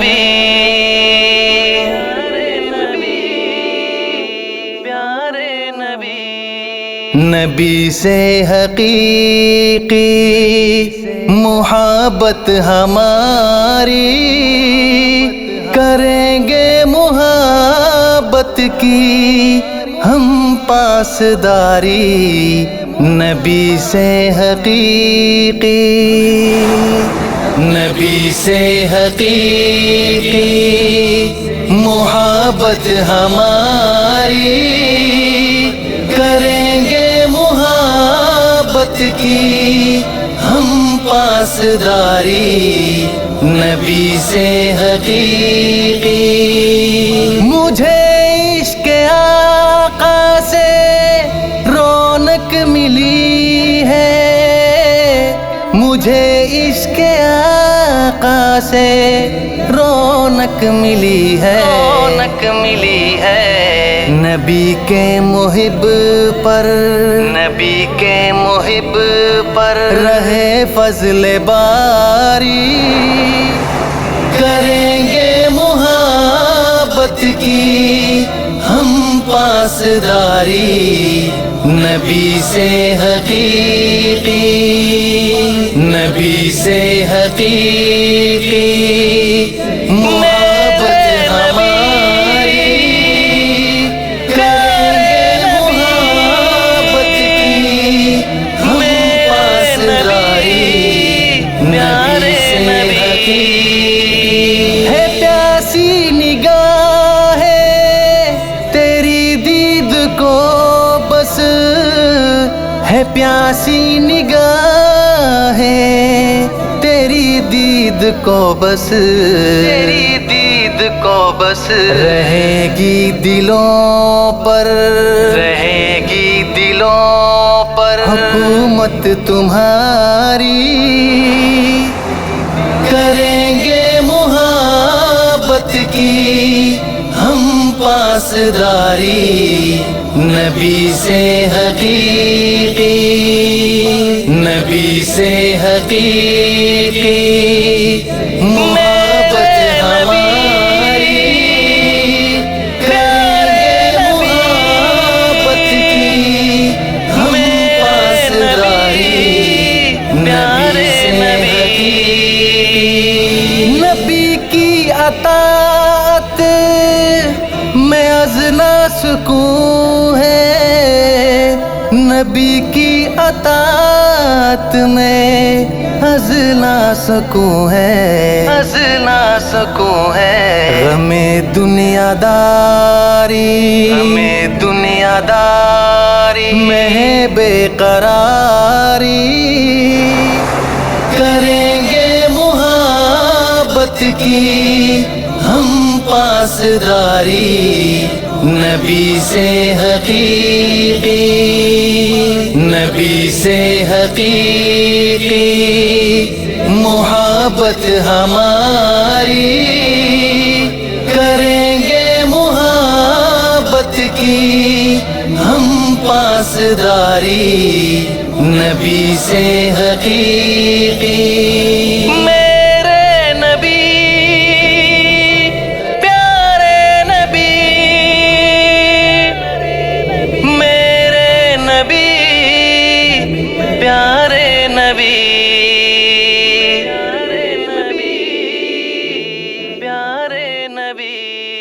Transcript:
نبی نبی سے حقیقی محبت ہماری، کریں گے محبت کی ہم پاسداری، نبی سے حقیقی، نبی سے حقیقی محبت ہماری، کریں گے محبت کی ہم پاسداری، نبی سے حقیقی۔ مجھے عشق آقا سے رونق ملی ہے، مجھے عشق آقا سے رونق ملی ہے، رونق ملی ہے، نبی کے محب پر، نبی کے محب پر رہے فضل باری، کریں گے محبت کی ہم پاسداری، نبی سے حقیقی، نبی سے حقیقی محبت ہماری، کریں گے محبت کی ہم پاسداری، نبی سے حقیقی۔ ہے پیاسی نگاہ تیری دید کو بس، ہے پیاسی نگاہ تیری دید کو بس، تیری دید کو بس، رہے گی دلوں پر، رہے گی دلوں پر حکومت تمہاری، کریں گے محبت کی ہم پاسداری، نبی سے حقیقی، نبی سے حقیقی محبت ہماری، کریں گے محبت کی ہم پاسداری، نبی سے حقیقی۔ نبی کی اطاعت میں ازنا سکون ہے، نبی کی اطاعت میں ازنا سکون ہے، ازنا سکون ہے، غم دنیا داری، غم دنیا داری میں ہے بے قراری، کریں گے محبت کی ہم پاسداری، نبی سے حقیقی، نبی سے حقیقی محبت ہماری، کریں گے محبت کی ہم پاسداری، نبی سے حقیقی۔ پیارے نبی، پیارے نبی، پیارے نبی۔